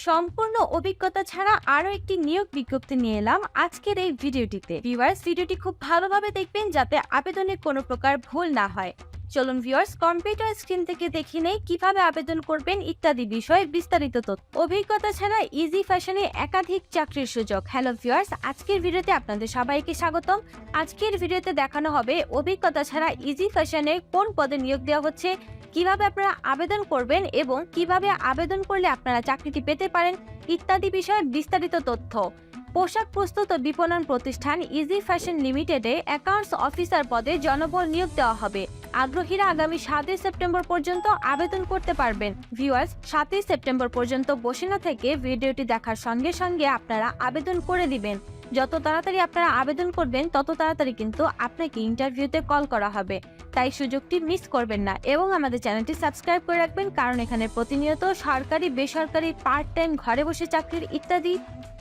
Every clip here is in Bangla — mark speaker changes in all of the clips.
Speaker 1: সম্পূর্ণ অভিজ্ঞতা ছাড়া আরো একটি নিয়োগ বিজ্ঞপ্তি নিয়ে এলাম আজকের এই ভিডিওটিতে। ভিউয়ার্স, ভিডিওটি খুব ভালোভাবে দেখবেন যাতে আবেদনে কোনো প্রকার ভুল না হয়। চলুন ভিউয়ার্স, কম্পিউটার স্ক্রিন থেকে দেখে নেই কিভাবে আবেদন করবেন ইত্যাদি বিষয়ে বিস্তারিত তথ্য। অভিজ্ঞতা ছাড়া ইজি ফ্যাশনে একাধিক চাকরির সুযোগ। হ্যালো ভিউয়ার্স, আজকের ভিডিওতে আপনাদের সবাইকে স্বাগতম। আজকের ভিডিওতে দেখানো হবে অভিজ্ঞতা ছাড়া ইজি ফ্যাশনে কোন পদে নিয়োগ দেওয়া হচ্ছে, কিভাবে আপনারা আবেদন করবেন এবং কিভাবে আবেদন করলে আপনারা চাকরিটি পেতে পারেন ইত্যাদি বিষয়ে বিস্তারিত তথ্য। পোশাক প্রস্তুত ও বিপণন প্রতিষ্ঠান ইজি ফ্যাশন লিমিটেডে অ্যাকাউন্টস অফিসার পদে জনবল নিয়োগ দেওয়া হবে। আগ্রহীরা আগামী 7 সেপ্টেম্বর পর্যন্ত আবেদন করতে পারবেন। ভিউয়ার্স, 7 সেপ্টেম্বর পর্যন্ত বসে না থেকে ভিডিওটি দেখার সঙ্গে সঙ্গে আপনারা আবেদন করে দিবেন। যত তাড়াতাড়ি আপনারা আবেদন করবেন তত তাড়াতাড়ি কিন্তু আপনাকে ইন্টারভিউতে কল করা হবে, তাই সুযোগটি মিস করবেন না এবং আমাদের চ্যানেলটি সাবস্ক্রাইব করে রাখবেন, কারণ এখানে প্রতিনিয়ত সরকারি বেসরকারি পার্ট টাইম ঘরে বসে চাকরির ইত্যাদি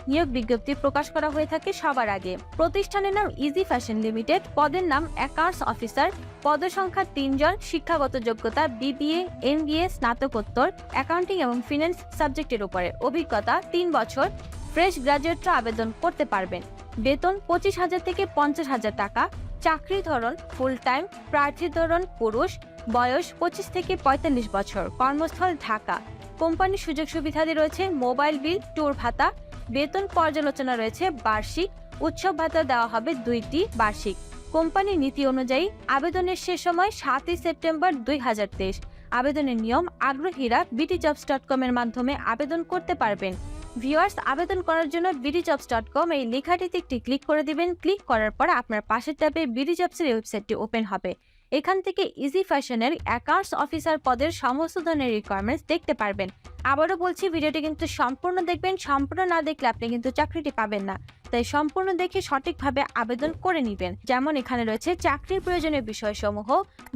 Speaker 1: নিয়োগ বিজ্ঞপ্তি প্রকাশ করা হয়ে থাকে সবার আগে। প্রতিষ্ঠানের নাম ইজি ফ্যাশন লিমিটেড, পদের নাম অ্যাকাউন্টস অফিসার, পদসংখ্যা 3 জন, শিক্ষাগত যোগ্যতা বিবিএ, এমবিএ, স্নাতকোত্তর অ্যাকাউন্টিং এবং ফিন্যান্স সাবজেক্টের উপরে, অভিজ্ঞতা 3 বছর, ফ্রেশ গ্রাজুয়েটরা আবেদন করতে পারবেন। বেতন 25,000 থেকে 50,000 টাকা। চাকরি ধরন ফুল টাইম, প্রার্থীর ধরন পুরুষ, বয়স 25 থেকে 45 বছর, কর্মস্থল ঢাকা। কোম্পানির সুযোগ সুবিধাদি রয়েছে মোবাইল বিল, ট্যুর ভাতা, বেতন পর্যালোচনা রয়েছে বার্ষিক, উৎসব ভাতা দেওয়া হবে 2টি বার্ষিক। কোম্পানির নীতি অনুযায়ী আবেদনের শেষ সময় 7 সেপ্টেম্বর 2023। আবেদনের নিয়ম, আগ্রহীরা bdjobs.com এর মাধ্যমে আবেদন করতে পারবেন। ভিউয়ার্স, আবেদন করার জন্য bdjobs.com এই লেখাটিতে একটি ক্লিক করে দিবেন। ক্লিক করার পর আপনার পাশের ট্যাবে bdjobs এর ওয়েবসাইটটি ওপেন হবে। এখান থেকে ইজি ফ্যাশনের অ্যাকাউন্টস অফিসার পদের সমস্ত ধরনের রিকোয়ারমেন্টস দেখতে পারবেন। আবারও বলছি, ভিডিওটি কিন্তু সম্পূর্ণ দেখবেন, সম্পূর্ণ না দেখলে আপনি কিন্তু চাকরিটি পাবেন না, তাই সম্পূর্ণ দেখে সঠিকভাবে আবেদন করে নেবেন। যেমন এখানে রয়েছে চাকরির প্রয়োজনীয় বিষয়সমূহ,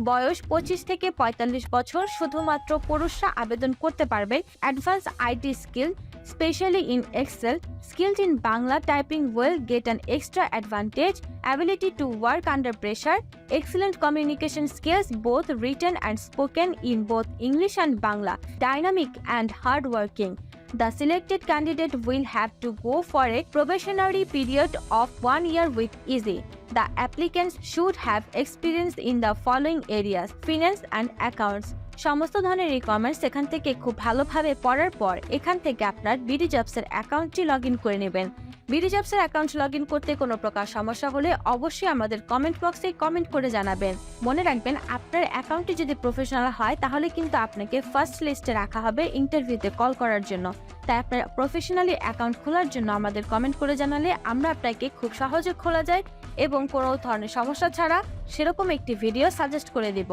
Speaker 1: বয়স 25 থেকে 45 বছর, শুধুমাত্র পুরুষরা আবেদন করতে পারবে। Advance IT skill, especially in Excel, skilled in Bangla typing well, get an extra advantage, ability to work under pressure, excellent communication skills both written and spoken in both English and Bangla, dynamic and hardworking. The selected candidate will have to go for a probationary period of 1 year with Easy. The applicants should have experience in the following areas: finance and accounts. সমস্ত ধরনের রিকোয়ারমেন্টস এখান থেকে খুব ভালোভাবে পড়ার পর এখান থেকে আপনার bdjobs এর অ্যাকাউন্টটি লগ ইন করে নেবেন। bdjobs এর অ্যাকাউন্ট লগ ইন করতে কোনো প্রকার সমস্যা হলে অবশ্যই আমাদের কমেন্ট বক্সে কমেন্ট করে জানাবেন। মনে রাখবেন, আপনার অ্যাকাউন্টটি যদি প্রফেশনাল হয় তাহলে কিন্তু আপনাকে ফার্স্ট লিস্টে রাখা হবে ইন্টারভিউতে কল করার জন্য। তাই আপনার প্রফেশনালি অ্যাকাউন্ট খোলার জন্য আমাদের কমেন্ট করে জানালে আমরা আপনাকে খুব সহজে খোলা যায় এবং কোনো ধরনের সমস্যা ছাড়া সেরকম একটি ভিডিও সাজেস্ট করে দেব।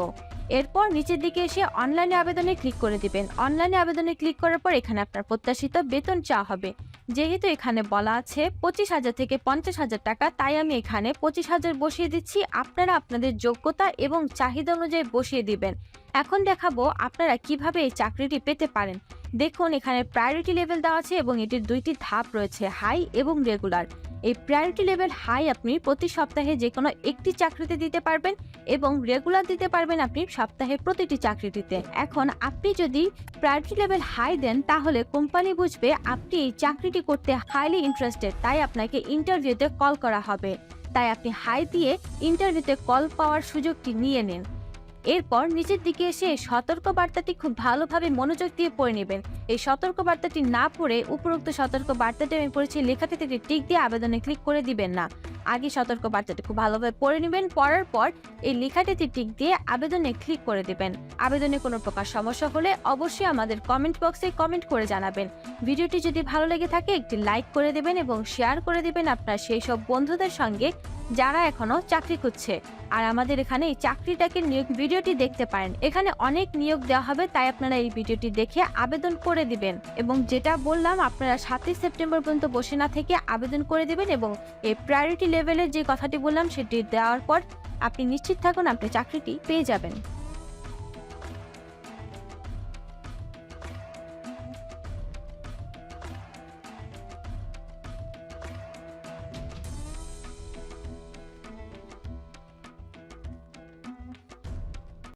Speaker 1: এরপর নিচের দিকে এসে অনলাইনে আবেদনে ক্লিক করে দিবেন। অনলাইনে আবেদনে ক্লিক করার পর এখানে আপনার প্রত্যাশিত বেতন চাওয়া হবে। যেহেতু এখানে বলা আছে 25,000 থেকে 50,000 টাকা, তাই আমি এখানে 25,000 বসিয়ে দিচ্ছি। আপনারা আপনাদের যোগ্যতা এবং চাহিদা অনুযায়ী বসিয়ে দিবেন। এখন দেখাবো আপনারা কিভাবে এই চাকরিটি পেতে পারেন। দেখুন, এখানে প্রায়োরিটি লেভেল দেওয়া আছে এবং এটির 2টি ধাপ রয়েছে, হাই এবং রেগুলার। এই প্রায়োরিটি লেভেল হাই আপনি প্রতি সপ্তাহে যে কোনো একটি চাকরিতে দিতে পারবেন এবং রেগুলার দিতে পারবেন আপনি সপ্তাহে প্রতিটি চাকরিটিতে। এখন আপনি যদি প্রায়োরিটি লেভেল হাই দেন তাহলে কোম্পানি বুঝবে আপনি এই চাকরিটি করতে হাইলি ইন্টারেস্টেড, তাই আপনাকে ইন্টারভিউতে কল করা হবে। তাই আপনি হাই দিয়ে ইন্টারভিউতে কল পাওয়ার সুযোগটি নিয়ে নিন। এরপর নিচের দিকে এসে সতর্ক বার্তাটি খুব ভালোভাবে মনোযোগ দিয়ে পড়ে নেবেন। এই সতর্ক বার্তাটি না পড়ে উপরোক্ত সতর্ক বার্তাটি আমি পড়েছি লেখাটিতে টিক দিয়ে আবেদনে ক্লিক করে দিবেন না। আগে সতর্ক বার্তাটি খুব ভালোভাবে পড়ে নেবেন, পড়ার পর এই লেখাটিতে টিক দিয়ে আবেদনে ক্লিক করে দিবেন। আবেদনে কোনো প্রকার সমস্যা হলে অবশ্যই আমাদের কমেন্ট বক্সে কমেন্ট করে জানাবেন। ভিডিওটি যদি ভালো লেগে থাকে একটি লাইক করে দেবেন এবং শেয়ার করে দিবেন আপনার সেই সব বন্ধুদের সঙ্গে যারা এখনো চাকরি খুঁজছে। আর আমাদের এখানে এই চাকরিটাকে নিয়োগ ভিডিওটি দেখতে পারেন, এখানে অনেক নিয়োগ দেওয়া হবে, তাই আপনারা এই ভিডিওটি দেখে আবেদন করে দিবেন। এবং যেটা বললাম, আপনারা 7 সেপ্টেম্বর পর্যন্ত বসে না থেকে আবেদন করে দিবেন এবং এই প্রায়োরিটি লেভেলের যে কথাটি বললাম সেটি দেওয়ার পর আপনি নিশ্চিত থাকুন আপনি চাকরিটি পেয়ে যাবেন।